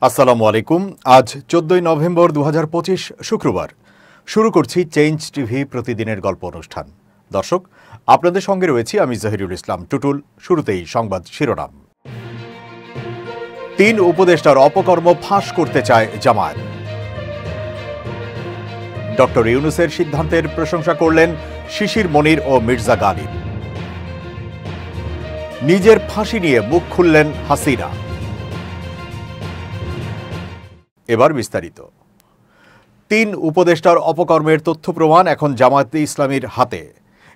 আসসালামু আলাইকুম। আজ 14 নভেম্বর 2025 শুক্রবার। শুরু করছি চেঞ্জ টিভি প্রতিদিনের গল্প অনুষ্ঠান। দর্শক, আপনাদের সঙ্গে রয়েছি আমি জহিরুল ইসলাম টুটুল। শুরুতেই সংবাদ শিরোনাম। 3 উপদেষ্টার অপকর্ম ফাঁস করতে চায় জামায়াত। ডক্টর ইউনূসের সিদ্ধান্তের প্রশংসা করলেন শিশির মনির ও মির্জা গালিব। নিজের ফাঁসি নিয়ে মুখ খুললেন হাসিনা। এবার বিস্তারিত। 3 উপদেষ্টার অপকর্মের তথ্য প্রমাণ এখন জামায়াতে ইসলামীর হাতে।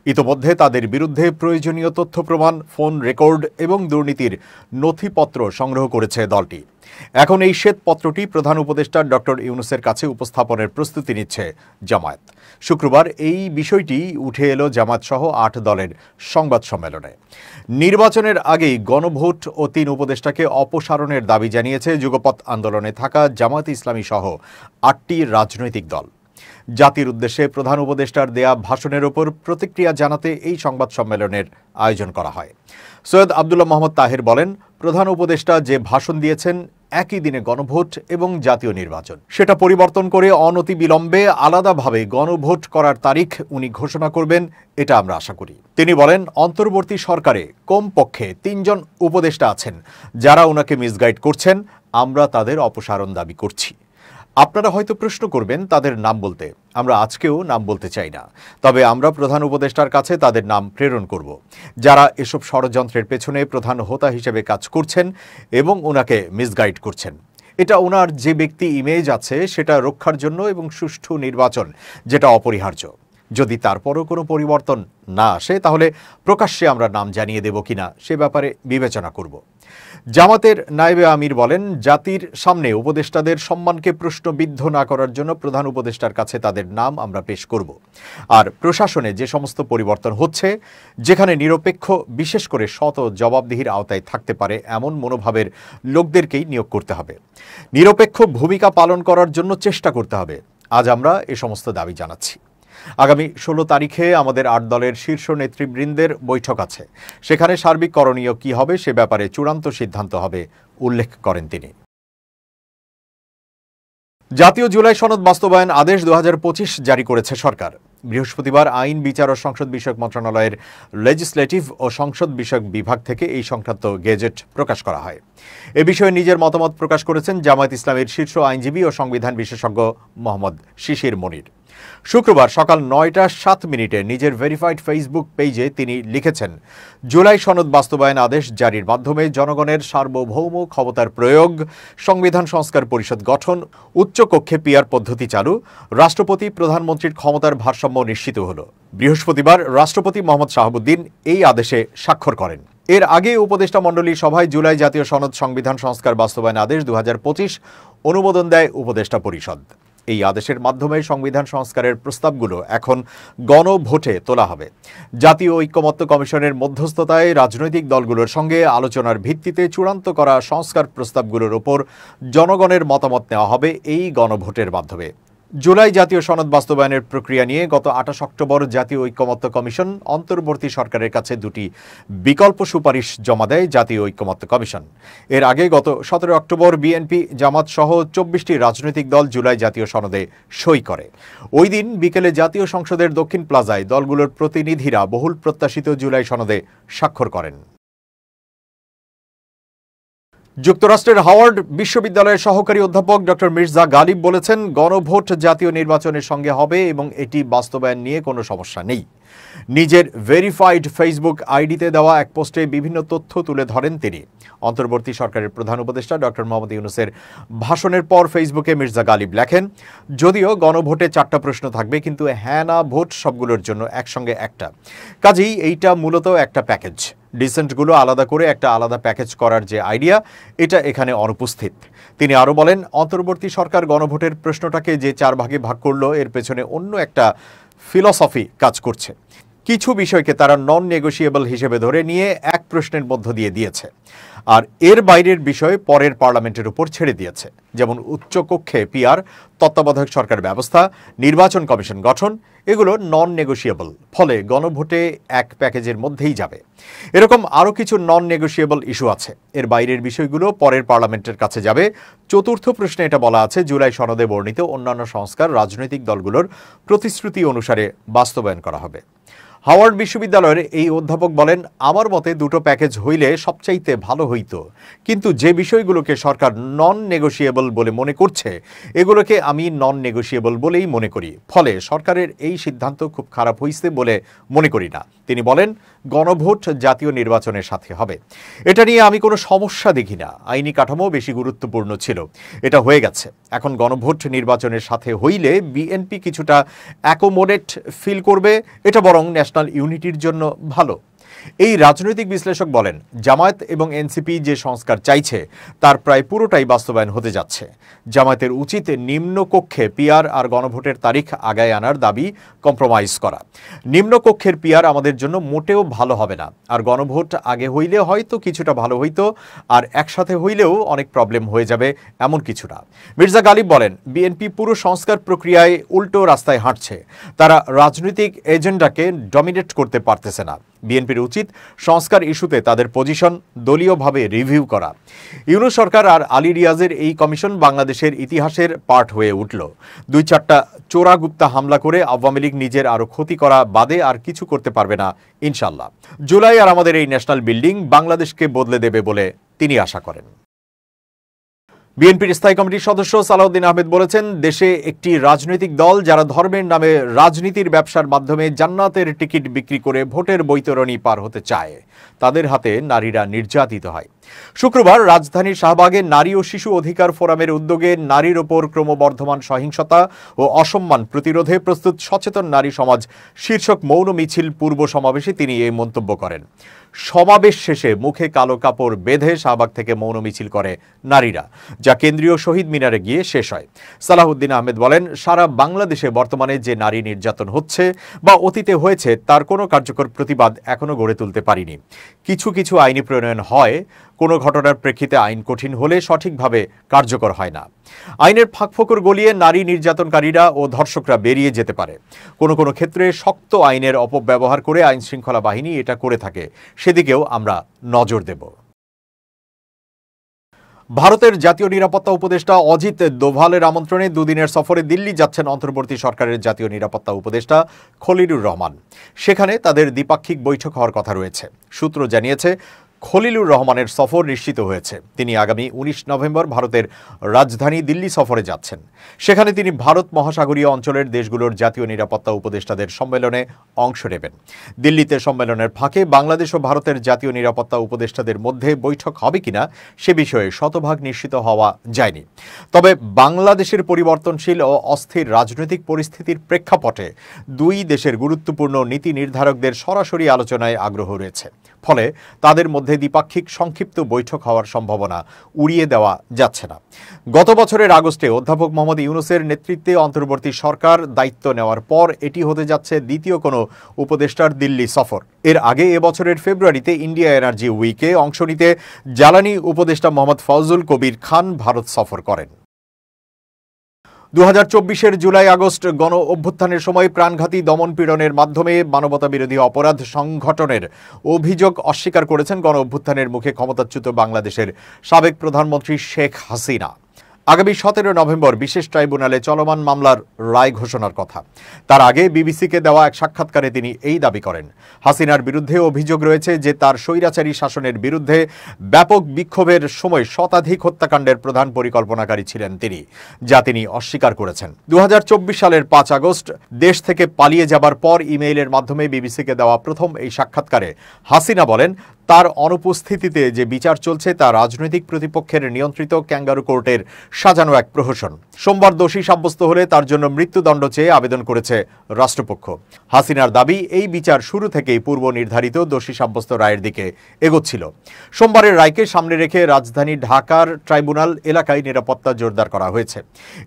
ইতোমধ্যে তাদের বিরুদ্ধে প্রয়োজনীয় তথ্য প্রমাণ, ফোন রেকর্ড এবং দুর্নীতির নথিপত্র সংগ্রহ করেছে দলটি। এখন এই শ্বেতপত্রটি প্রধান উপদেষ্টা ডক্টর ইউনূসের কাছে উপস্থাপনের প্রস্তুতি নিচ্ছে জামায়াত। শুক্রবার এই বিষয়টি উঠে এলো জামায়াত সহ 8 দলের সংবাদ সম্মেলনে। নির্বাচনের আগেই গণভোট ও 3 উপদেষ্টাকে অপসারণের দাবি জানিয়েছে যুগপৎ আন্দোলনে থাকা জামায়াত ইসলামী সহ 8টি রাজনৈতিক দল। জাতির উদ্দেশ্যে প্রধান উপদেষ্টার দেয়া ভাষণের ওপর প্রতিক্রিয়া জানাতে এই সংবাদ সম্মেলনের আয়োজন করা হয়। সৈয়দ আব্দুল্লাহ মোহাম্মদ তাহের বলেন, প্রধান উপদেষ্টা যে ভাষণ দিয়েছেন একই দিনে গণভোট এবং জাতীয় নির্বাচন, সেটা পরিবর্তন করে অনতিবিলম্বে আলাদাভাবে গণভোট করার তারিখ উনি ঘোষণা করবেন, এটা আমরা আশা করি। তিনি বলেন, অন্তর্বর্তী সরকারে কমপক্ষে 3 জন উপদেষ্টা আছেন যারা ওনাকে মিসগাইড করছেন। আমরা তাদের অপসারণ দাবি করছি। আপনারা হয়তো প্রশ্ন করবেন তাদের নাম বলতে। আমরা আজকেও নাম বলতে চাই না, তবে আমরা প্রধান উপদেষ্টার কাছে তাদের নাম প্রেরণ করব, যারা এসব ষড়যন্ত্রের পেছনে প্রধান হোতা হিসেবে কাজ করছেন এবং ওনাকে মিসগাইড করছেন। এটা ওনার যে ব্যক্তি ইমেজ আছে সেটা রক্ষার জন্য এবং সুষ্ঠু নির্বাচন যেটা অপরিহার্য। যদি তারপরও কোনো পরিবর্তন না আসে তাহলে প্রকাশ্যে আমরা নাম জানিয়ে দেব কিনা সে ব্যাপারে বিবেচনা করব। জামাতের নায়েবে আমির বলেন, জাতির সামনে উপদেষ্টাদের সম্মানকে প্রশ্নবিদ্ধ না করার জন্য প্রধান উপদেষ্টার কাছে তাদের নাম আমরা পেশ করব। আর প্রশাসনে যে সমস্ত পরিবর্তন হচ্ছে, যেখানে নিরপেক্ষ, বিশেষ করে সৎ ও জবাবদিহির আওতায় থাকতে পারে এমন মনোভাবের লোকদেরকেই নিয়োগ করতে হবে। নিরপেক্ষ ভূমিকা পালন করার জন্য চেষ্টা করতে হবে। আজ আমরা এ সমস্ত দাবি জানাচ্ছি। আগামী 16 তারিখে আমাদের 8 দলের শীর্ষ নেতৃবৃন্দের বৈঠক আছে। সেখানে সার্বিক করণীয় কী হবে সে ব্যাপারে চূড়ান্ত সিদ্ধান্ত হবে, উল্লেখ করেন তিনি। জাতীয় জুলাই সনদ বাস্তবায়ন আদেশ 2025 জারি করেছে সরকার। বৃহস্পতিবার আইন, বিচার ও সংসদ বিষয়ক মন্ত্রণালয়ের লেজিসলেটিভ ও সংসদ বিষয়ক বিভাগ থেকে এই সংক্রান্ত গেজেট প্রকাশ করা হয়। এ বিষয়ে নিজের মতামত প্রকাশ করেছেন জামায়াত ইসলামীর শীর্ষ আইনজীবী ও সংবিধান বিশেষজ্ঞ মোহাম্মদ শিশির মনির। শুক্রবার সকাল 9টা 7 নিজের ভেরিফাইড ফেসবুক পেজে তিনি লিখেছেন, জুলাই সনদ বাস্তবায়ন আদেশ জারির মাধ্যমে জনগণের সার্বভৌম ক্ষমতার প্রয়োগ, সংবিধান সংস্কার পরিষদ গঠন, উচ্চকক্ষে পিআর পদ্ধতি চালু, রাষ্ট্রপতি প্রধানমন্ত্রীর ক্ষমতার ভারসাম্য নিশ্চিত হল। বৃহস্পতিবার রাষ্ট্রপতি মোহাম্মদ শাহাবুদ্দিন এই আদেশে স্বাক্ষর করেন। এর আগে উপদেষ্টা মণ্ডলীর সভায় জুলাই জাতীয় সনদ সংবিধান সংস্কার বাস্তবায়ন আদেশ 2025 অনুমোদন দেয় উপদেষ্টা পরিষদ। এই আদেশের মাধ্যমে সংবিধান সংস্কারের প্রস্তাবগুলো এখন গণভোটে তোলা হবে। জাতীয় ঐকমত্য কমিশনের মধ্যস্থতায় রাজনৈতিক দলগুলোর সঙ্গে আলোচনার ভিত্তিতে চূড়ান্ত করা সংস্কার প্রস্তাবগুলোর ওপর জনগণের মতামত নেওয়া হবে এই গণভোটের মাধ্যমে। জুলাই জাতীয় সনদ বাস্তবায়নের প্রক্রিয়া নিয়ে গত 28 অক্টোবর জাতীয় ঐকমত্য কমিশন অন্তর্বর্তী সরকারের কাছে 2টি বিকল্প সুপারিশ জমা দেয় জাতীয় ঐকমত্য কমিশন। এর আগে গত 17 অক্টোবর বিএনপি, জামাত সহ 24টি রাজনৈতিক দল জুলাই জাতীয় সনদে সই করে। ওই দিন বিকেলে জাতীয় সংসদের দক্ষিণ প্লাজায় দলগুলোর প্রতিনিধিরা বহুল প্রত্যাশিত জুলাই সনদে স্বাক্ষর করেন। যুক্তরাষ্ট্রের হাওয়ার্ড বিশ্ববিদ্যালয়ের সহকারী অধ্যাপক ডক্টর মির্জা গালিব বলেছেন, গণভোট জাতীয় নির্বাচনের সঙ্গে হবে এবং এটি বাস্তবায়ন নিয়ে কোনো সমস্যা নেই। নিজের ভেরিফাইড ফেসবুক আইডিতে দেওয়া এক পোস্টে বিভিন্ন তথ্য তুলে ধরেন তিনি। অন্তর্বর্তী সরকারের প্রধান উপদেষ্টা ডক্টর মোহাম্মদ ইউনূসের ভাষণের পর ফেসবুকে মির্জা গালিব লেখেন, যদিও গণভোটে 4টা প্রশ্ন থাকবে, কিন্তু হ্যাঁ না ভোট সবগুলোর জন্য একসঙ্গে একটা। কাজেই এইটা মূলত একটা প্যাকেজ। ডিসেন্টগুলো আলাদা করে একটা আলাদা প্যাকেজ করার যে আইডিয়া, এটা এখানে অনুপস্থিত। তিনি আরও বলেন, অন্তর্বর্তী সরকার গণভোটের প্রশ্নটাকে যে 4 ভাগে ভাগ করলো, এর পেছনে অন্য একটা ফিলসফি কাজ করছে। কিছু বিষয়কে তারা নন নেগোশিয়েবল হিসেবে ধরে নিয়ে এক প্রশ্নের মধ্য দিয়ে দিয়েছে। আর এর বাইরের বিষয় পরের পার্লামেন্টের উপর ছেড়ে দিয়েছে, যেমন উচ্চকক্ষে পিআর, তত্ত্বাবধায়ক সরকার ব্যবস্থা, নির্বাচন কমিশন গঠন, এগুলো নন নেগোশিয়েবল, ফলে গণভোটে এক প্যাকেজের মধ্যেই যাবে। এরকম আরও কিছু নন নেগোশিয়েবল ইস্যু আছে, এর বাইরের বিষয়গুলো পরের পার্লামেন্টের কাছে যাবে। চতুর্থ প্রশ্নে এটা বলা আছে, জুলাই সনদে বর্ণিত অন্যান্য সংস্কার রাজনৈতিক দলগুলোর প্রতিশ্রুতি অনুসারে বাস্তবায়ন করা হবে। হাওয়ার্ড বিশ্ববিদ্যালয়ের এই অধ্যাপক বলেন, আমার মতে দুটো প্যাকেজ হইলে সবচাইতে ভালো হইতো, কিন্তু যে বিষয়গুলোকে সরকার নন নেগোশিয়েবল বলে মনে করছে এগুলোকে আমি নন নেগোশিয়েবল বলেই মনে করি, ফলে সরকারের এই সিদ্ধান্ত খুব খারাপ হইছে বলে মনে করি না। তিনি বলেন, গণভোট জাতীয় নির্বাচনের সাথে হবে, এটা নিয়ে আমি কোনো সমস্যা দেখি না। আইনি কাঠামো বেশি গুরুত্বপূর্ণ ছিল, এটা হয়ে গেছে। এখন গণভোট নির্বাচনের সাথে হইলে বিএনপি কিছুটা অ্যাকোমোডেট ফিল করবে, এটা বরং ন্যাশনাল ইউনিটির জন্য ভালো। এই রাজনৈতিক বিশ্লেষক বলেন, জামায়াত এবং এনসিপি যে সংস্কার চাইছে তার প্রায় পুরোটাই বাস্তবায়ন হতে যাচ্ছে। জামায়াতের উচিত নিম্নকক্ষে পিআর আর গণভোটের তারিখ আগায় আনার দাবি কম্প্রোমাইজ করা। নিম্নকক্ষের পিআর আমাদের জন্য মোটেও ভালো হবে না, আর গণভোট আগে হইলে হয়তো কিছুটা ভালো হইতো, আর একসাথে হইলেও অনেক প্রবলেম হয়ে যাবে, এমন কিছু না। মির্জা গালিব বলেন, বিএনপি পুরো সংস্কার প্রক্রিয়ায় উল্টো রাস্তায় হাঁটছে, তারা রাজনৈতিক এজেন্ডাকে ডমিনেট করতে পারতেছে না। বিএনপির উচিত সংস্কার ইস্যুতে তাদের পজিশন দলীয়ভাবে রিভিউ করা। ইউনূস সরকার আর আলী রিয়াজের এই কমিশন বাংলাদেশের ইতিহাসের পার্ট হয়ে উঠল। 2-4টা চোরাগুপ্তা হামলা করে আওয়ামী লীগ নিজের আরো ক্ষতি করা বাদে আর কিছু করতে পারবে না ইনশাল্লাহ। জুলাই আর আমাদের এই ন্যাশনাল বিল্ডিং বাংলাদেশকে বদলে দেবে বলে তিনি আশা করেন। বিএনপির স্থায়ী কমিটির সদস্য সালাউদ্দিন আহমেদ বলেছেন, দেশে একটি রাজনৈতিক দল যারা ধর্মের নামে রাজনীতির ব্যবসার মাধ্যমে জান্নাতের টিকিট বিক্রি করে ভোটের বৈতরণী পার হতে চায়, তাদের হাতে নারীরা নির্যাতিত হয়। শুক্রবার রাজধানীর শাহবাগে নারী ও শিশু অধিকার ফোরামের উদ্যোগে নারীর ওপর ক্রমবর্ধমান সহিংসতা ও অসম্মান প্রতিরোধে প্রস্তুত সচেতন নারী সমাজ শীর্ষক মৌন মিছিল পূর্ব সমাবেশে তিনি এই মন্তব্য করেন। সমাবেশ শেষে মুখে কালো কাপড় বেঁধে শাহবাগ থেকে মৌন মিছিল করে নারীরা, যা কেন্দ্রীয় শহীদ মিনারে গিয়ে শেষ হয়। সালাউদ্দিন আহমেদ বলেন, সারা বাংলাদেশে বর্তমানে যে নারী নির্যাতন হচ্ছে বা অতীতে হয়েছে তার কোনো কার্যকর প্রতিবাদ এখনো গড়ে তুলতে পারিনি। কিছু কিছু আইনি প্রণয়ন হয়, কোনো ঘটনার প্রেক্ষিতে আইন কঠিন হলে সঠিকভাবে কার্যকর হয় না। আইনের ফাঁকফোকর গলিয়ে নারী নির্যাতনকারীরা ও ধর্ষকরা বেরিয়ে যেতে পারে। কোনো কোনো ক্ষেত্রে শক্ত আইনের অপব্যবহার করে আইন শৃঙ্খলা বাহিনী এটা করে থাকে, সেদিকেও আমরা নজর দেব। ভারতের জাতীয় নিরাপত্তা উপদেষ্টা অজিত দোভালের আমন্ত্রণে দুদিনের সফরে দিল্লি যাচ্ছেন অন্তর্বর্তী সরকারের জাতীয় নিরাপত্তা উপদেষ্টা খলিলুর রহমান। সেখানে তাদের দ্বিপাক্ষিক বৈঠক হওয়ার কথা রয়েছে। সূত্র জানিয়েছে, খলিলুর রহমানের সফর নিশ্চিত হয়েছে। তিনি আগামী 19 নভেম্বর ভারতের রাজধানী দিল্লি সফরে যাচ্ছেন। সেখানে তিনি ভারত মহাসাগরীয় অঞ্চলের দেশগুলোর জাতীয় নিরাপত্তা উপদেষ্টাদের সম্মেলনে অংশ নেবেন। দিল্লিতে সম্মেলনের ফাঁকে বাংলাদেশ ও ভারতের জাতীয় নিরাপত্তা উপদেষ্টাদের মধ্যে বৈঠক হবে কিনা সে বিষয়ে শতভাগ নিশ্চিত হওয়া যায়নি। তবে বাংলাদেশের পরিবর্তনশীল ও অস্থির রাজনৈতিক পরিস্থিতির প্রেক্ষাপটে দুই দেশের গুরুত্বপূর্ণ নীতি নির্ধারকদের সরাসরি আলোচনায় আগ্রহ রয়েছে, ফলে তাদের মধ্যে দ্বিপাক্ষিক সংক্ষিপ্ত বৈঠক হওয়ার সম্ভাবনা উড়িয়ে দেওয়া যাচ্ছে না। গত বছরের আগস্টে অধ্যাপক মোহাম্মদ ইউনূসের নেতৃত্বে অন্তর্বর্তী সরকার দায়িত্ব নেওয়ার পর এটি হতে যাচ্ছে দ্বিতীয় কোনো উপদেষ্টার দিল্লি সফর। এর আগে এবছরের ফেব্রুয়ারিতে ইন্ডিয়া এনার্জি উইকে অংশ নিতে জ্বালানি উপদেষ্টা মোহাম্মদ ফজলুল কবির খান ভারত সফর করেন। 2024-এর জুলাই আগস্ট গণ অভ্যুত্থানের সময় প্রাণঘাতী দমন পীড়নের মাধ্যমে মানবতাবিরোধী অপরাধ সংঘটনের অভিযোগ অস্বীকার করেছেন গণ অভ্যুত্থানের মুখে ক্ষমতাচ্যুত বাংলাদেশের সাবেক প্রধানমন্ত্রী শেখ হাসিনা। আগামী 17 নভেম্বর বিশেষ ট্রাইব্যুনালে চলমান মামলার রায় ঘোষণার কথা। তার আগে বিবিসিকে দেওয়া এক সাক্ষাৎকারে তিনি এই দাবি করেন, হাসিনার বিরুদ্ধে অভিযোগ রয়েছে যে তার স্বৈরাচারী শাসনের বিরুদ্ধে ব্যাপক বিক্ষোভের সময় শতাধিক হত্যাকাণ্ডের প্রধান পরিকল্পনাকারী ছিলেন তিনি, যা তিনি অস্বীকার করেছেন। 2024 সালের 5 আগস্ট দেশ থেকে পালিয়ে যাবার পর ইমেইলের মাধ্যমে বিবিসিকে দেওয়া প্রথম এই সাক্ষাৎকারে হাসিনা বলেন, তার অনুপস্থিতিতে যে বিচার চলছে তা রাজনৈতিক প্রতিপক্ষের নিয়ন্ত্রিত ক্যাঙ্গারু কোর্টের সাজানো এক প্রহসন। সোমবার দোষী সাব্যস্ত হলে তার জন্য মৃত্যুদণ্ড চেয়ে আবেদন করেছে রাষ্ট্রপক্ষ। হাসিনার দাবি, এই বিচার শুরু থেকেই পূর্ব নির্ধারিত দোষী সাব্যস্ত রায়ের দিকে এগোচ্ছিল। সোমবারের রায়কে সামনে রেখে রাজধানী ঢাকার ট্রাইব্যুনাল এলাকায় নিরাপত্তা জোরদার করা হয়েছে।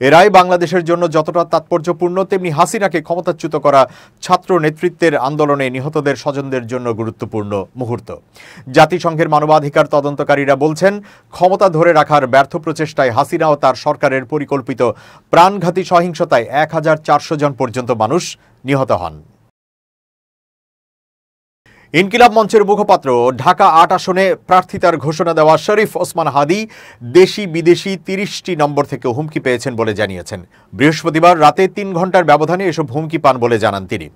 এ রায় বাংলাদেশের জন্য যতটা তাৎপর্যপূর্ণ, তেমনি হাসিনাকে ক্ষমতাচ্যুত করা ছাত্র নেতৃত্বের আন্দোলনে নিহতদের স্বজনদের জন্য গুরুত্বপূর্ণ মুহূর্ত। জাতিসংঘের মানবাধিকার তদন্তকারীরা বলছেন, ক্ষমতা ধরে রাখার ব্যর্থ প্রচেষ্টায় হাসিনা ও তার সরকারের পরিকল্পিত প্রাণঘাতী সহিংসতায় 1400 জন পর্যন্ত মানুষ নিহত হন। ইনকিলাব মঞ্চের মুখপাত্র ঢাকা ৮ আসনে প্রার্থিতার ঘোষণা দেওয়া শরীফ ওসমান হাদি দেশি বিদেশি ৩০টি নম্বর থেকে হুমকি পেয়েছেন বলে জানিয়েছেন। বৃহস্পতিবার রাতে ৩ ঘন্টার ব্যবধানে এসব হুমকি পান বলে জানান তিনি।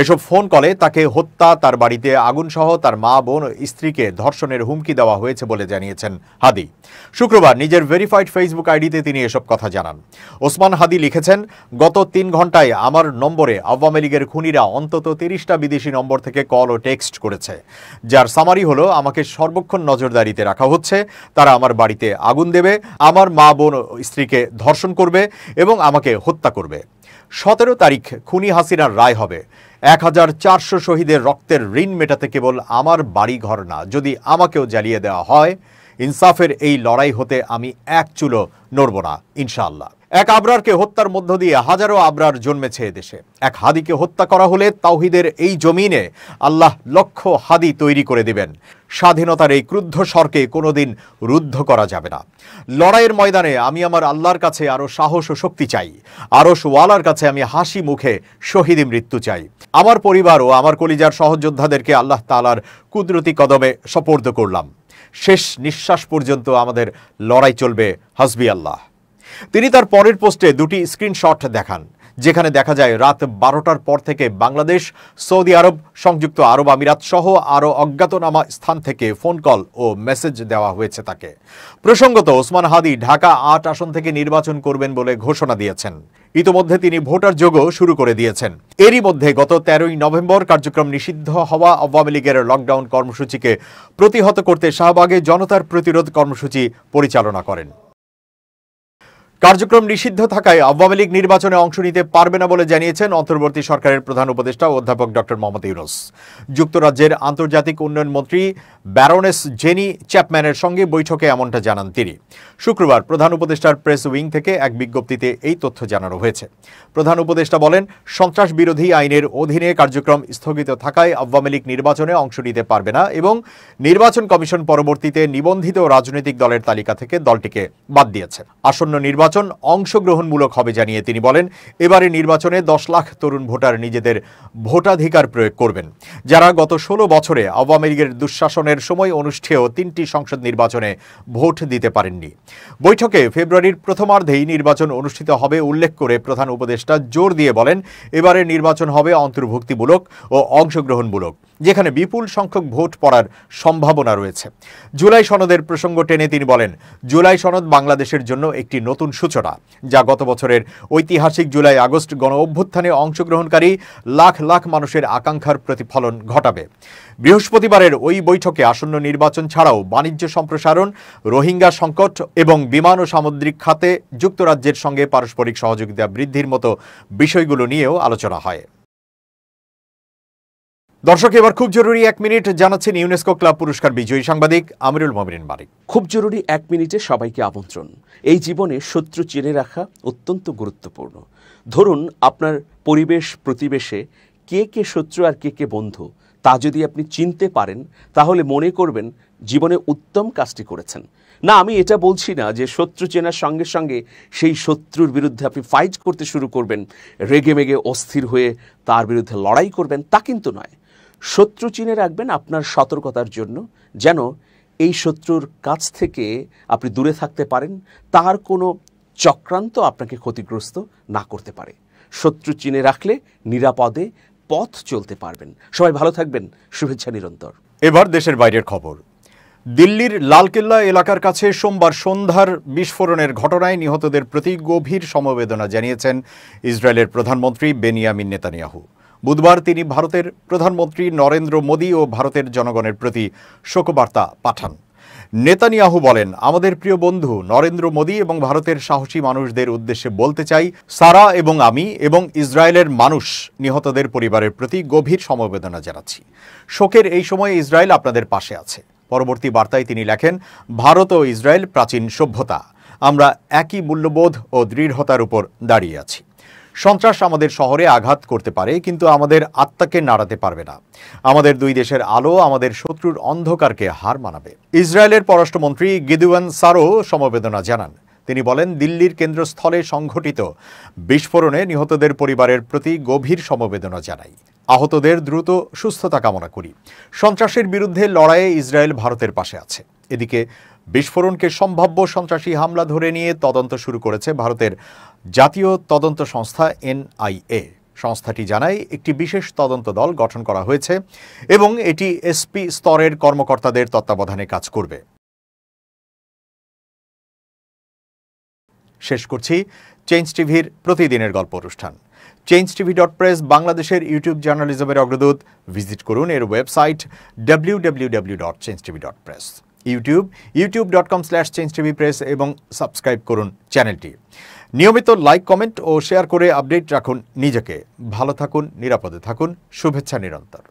এসব ফোন কলে তাকে হত্যা, তার বাড়িতে আগুনসহ তার মা, বোন ও স্ত্রীকে ধর্ষণের হুমকি দেওয়া হয়েছে বলে জানিয়েছেন হাদি। শুক্রবার নিজের ভেরিফাইড ফেসবুক আইডিতে তিনি এসব কথা জানান। ওসমান হাদি লিখেছেন, গত ৩ ঘন্টায় আমার নম্বরে আওয়ামী লীগের খুনিরা অন্তত ৩০টা বিদেশি নম্বর থেকে কল ও টেক্সট করেছে, যার সামারি হলো, আমাকে সর্বক্ষণ নজরদারিতে রাখা হচ্ছে, তারা আমার বাড়িতে আগুন দেবে, আমার মা, বোন ও স্ত্রীকে ধর্ষণ করবে এবং আমাকে হত্যা করবে। 17 তারিখ খুনি হাসিনার রায় হবে। 1400 শহীদের রক্তের ঋণ মেটাতে কেবল আমার বাড়ি ঘর না, যদি আমাকেও জ্বালিয়ে দেওয়া হয়, ইনসাফের এই লড়াই হতে আমি এক চুলো নড়ব না, ইনশাআল্লাহ। এক আবরারকে হত্যার মধ্য দিয়ে হাজারো আবরার জন্মেছে এদেশে। এক হাদিকে হত্যা করা হলে তাওহীদের এই জমিনে আল্লাহ লক্ষ হাদি তৈরি করে দিবেন। স্বাধীনতার এই ক্রুদ্ধ স্বরকে কোনোদিন রুদ্ধ করা যাবে না। লড়াইয়ের ময়দানে আমি আমার আল্লাহর কাছে আরো সাহস ও শক্তি চাই। আরশ ওয়ালার কাছে আমি হাসি মুখে শহীদি মৃত্যু চাই। আমার পরিবার ও আমার কলিজার সহযোদ্ধাদেরকে আল্লাহ তাআলার কুদরতি কদমে সুপর্দ করলাম। শেষ নিঃশ্বাস পর্যন্ত আমাদের লড়াই চলবে, হাসবি আল্লাহ। তিনি তার পরের পোস্টে 2টি স্ক্রিনশট দেখান, যেখানে দেখা যায় রাত 12টার পর থেকে বাংলাদেশ, সৌদি আরব, সংযুক্ত আরব আমিরাত সহ আরও অজ্ঞাতনামা স্থান থেকে ফোন কল ও মেসেজ দেওয়া হয়েছে তাকে। প্রসঙ্গত, ওসমান হাদি ঢাকা 8 আসন থেকে নির্বাচন করবেন বলে ঘোষণা দিয়েছেন। ইতোমধ্যে তিনি ভোটার যোগও শুরু করে দিয়েছেন। এরই মধ্যে গত 13ই নভেম্বর কার্যক্রম নিষিদ্ধ হওয়া আওয়ামী লীগের লকডাউন কর্মসূচিকে প্রতিহত করতে শাহবাগে জনতার প্রতিরোধ কর্মসূচি পরিচালনা করেন। কার্যক্রম নিষিদ্ধ থাকায় আওয়ামী লীগ নির্বাচনে অংশ নিতে পারবে না বলে জানিয়েছেন অন্তর্বর্তী সরকারের প্রধান উপদেষ্টা অধ্যাপক ডক্টর মোহাম্মদ ইউনূস। যুক্তরাজ্যের আন্তর্জাতিক উন্নয়ন মন্ত্রী ব্যারোনেস জেনি চ্যাপম্যানের সঙ্গে বৈঠকে এমনটা জানান তিনি। শুক্রবার প্রধান উপদেষ্টার প্রেস উইং থেকে এক বিজ্ঞপ্তিতে এই তথ্য জানানো হয়েছে। প্রধান উপদেষ্টা বলেন, সন্ত্রাস বিরোধী আইনের অধীনে কার্যক্রম স্থগিত থাকায় আওয়ামী লীগ নির্বাচনে অংশ নিতে পারবে না এবং নির্বাচন কমিশন পরবর্তীতে নিবন্ধিত রাজনৈতিক দলের তালিকা থেকে দলটিকে বাদ দিয়েছে। আসন্ন নির্বাচন অংশগ্রহণমূলক হবে জানিয়ে তিনি বলেন, এবারে নির্বাচনে 10 লাখ তরুণ ভোটার নিজেদের ভোটাধিকার প্রয়োগ করবেন, যারা গত 16 বছরে আওয়ামী লীগের দুঃশাসনের সময় অনুষ্ঠেয় 3টি সংসদ নির্বাচনে ভোট দিতে পারেননি। বৈঠকে ফেব্রুয়ারির প্রথমার্ধেই নির্বাচন অনুষ্ঠিত হবে উল্লেখ করে প্রধান উপদেষ্টা জোর দিয়ে বলেন, এবারে নির্বাচন হবে অন্তর্ভুক্তিমূলক ও অংশগ্রহণমূলক, যেখানে বিপুল সংখ্যক ভোট পড়ার সম্ভাবনা রয়েছে। জুলাই সনদের প্রসঙ্গ টেনে তিনি বলেন, জুলাই সনদ বাংলাদেশের জন্য একটি নতুন সূচনা, যা গত বছরের ঐতিহাসিক জুলাই আগস্ট গণ অভ্যুত্থানে অংশগ্রহণকারী লাখ লাখ মানুষের আকাঙ্ক্ষার প্রতিফলন ঘটাবে। বৃহস্পতিবারের ওই বৈঠকে আসন্ন নির্বাচন ছাড়াও বাণিজ্য সম্প্রসারণ, রোহিঙ্গা সংকট এবং বিমান ও সামুদ্রিক খাতে যুক্তরাজ্যের সঙ্গে পারস্পরিক সহযোগিতা বৃদ্ধির মতো বিষয়গুলো নিয়েও আলোচনা হয়। দর্শক, এবার খুব জরুরি 1 মিনিট জানাচ্ছেন ইউনেস্কো ক্লাব পুরস্কার বিজয়ী সাংবাদিক আমিরুল মোমিনিন মালিক। খুব জরুরি 1 মিনিটে সবাইকে আমন্ত্রণ। এই জীবনে শত্রু চিনে রাখা অত্যন্ত গুরুত্বপূর্ণ। ধরুন, আপনার পরিবেশ প্রতিবেশে কে কে শত্রু আর কে কে বন্ধু, তা যদি আপনি চিনতে পারেন, তাহলে মনে করবেন জীবনে উত্তম কাজটি করেছেন। না, আমি এটা বলছি না যে শত্রু চেনার সঙ্গে সঙ্গে সেই শত্রুর বিরুদ্ধে আপনি ফাইট করতে শুরু করবেন, রেগে মেগে অস্থির হয়ে তার বিরুদ্ধে লড়াই করবেন, তা কিন্তু নয়। শত্রু চিনে রাখবেন আপনার সতর্কতার জন্য, যেন এই শত্রুর কাছ থেকে আপনি দূরে থাকতে পারেন, তার কোনো চক্রান্ত আপনাকে ক্ষতিগ্রস্ত না করতে পারে। শত্রু চিনে রাখলে নিরাপদে পথ চলতে পারবেন। সবাই ভালো থাকবেন, শুভেচ্ছা নিরন্তর। এবার দেশের বাইরের খবর। দিল্লির লালকেল্লা এলাকার কাছে সোমবার সন্ধ্যার বিস্ফোরণের ঘটনায় নিহতদের প্রতি গভীর সমবেদনা জানিয়েছেন ইসরায়েলের প্রধানমন্ত্রী বেনিয়ামিন নেতানিয়াহু। বুধবার তিনি ভারতের প্রধানমন্ত্রী নরেন্দ্র মোদী ও ভারতের জনগণের প্রতি শোকবার্তা পাঠান। নেতানিয়াহু বলেন, আমাদের প্রিয় বন্ধু নরেন্দ্র মোদী এবং ভারতের সাহসী মানুষদের উদ্দেশ্যে বলতে চাই, সারা এবং আমি এবং ইসরায়েলের মানুষ নিহতদের পরিবারের প্রতি গভীর সমবেদনা জানাচ্ছি। শোকের এই সময়ে ইসরায়েল আপনাদের পাশে আছে। পরবর্তী বার্তায় তিনি লেখেন, ভারত ও ইসরায়েল প্রাচীন সভ্যতা, আমরা একই মূল্যবোধ ও দৃঢ়তার উপর দাঁড়িয়ে আছি। সন্ত্রাস আমাদের শহরে আঘাত করতে পারে, কিন্তু আমাদের আত্মাকে নাড়াতে পারবে না। আমাদের দুই দেশের আলো আমাদের শত্রুর অন্ধকারকে হার মানাবে। ইসরায়েলের পররাষ্ট্রমন্ত্রী গিদিওয়ান সারো সমবেদনা জানান। তিনি বলেন, দিল্লির কেন্দ্রস্থলে সংঘটিত বিস্ফোরণে নিহতদের পরিবারের প্রতি গভীর সমবেদনা জানাই। আহতদের দ্রুত সুস্থতা কামনা করি। সন্ত্রাসের বিরুদ্ধে লড়াইয়ে ইসরায়েল ভারতের পাশে আছে। এদিকে বিস্ফোরণকে সম্ভাব্য সন্ত্রাসী হামলা ধরে নিয়ে তদন্ত শুরু করেছে ভারতের জাতীয় তদন্ত সংস্থা NIA। সংস্থাটি জানায়, একটি বিশেষ তদন্ত দল গঠন করা হয়েছে এবং এটি SP স্তরের কর্মকর্তাদের তত্ত্বাবধানে কাজ করবে। শেষ করছি চেঞ্জ টিভির প্রতিদিনের গল্প অনুষ্ঠান। changetv.press বাংলাদেশের ইউটিউব জার্নালিজমের অগ্রদূত। ভিজিট করুন এর ওয়েবসাইট www.changetv.press, youtube.com/changetvpress এবং সাবস্ক্রাইব করুন চ্যানেলটি। নিয়মিত লাইক, কমেন্ট ও শেয়ার করে আপডেট রাখুন নিজেকে। ভালো থাকুন, নিরাপদে থাকুন। শুভেচ্ছা নিরন্তর।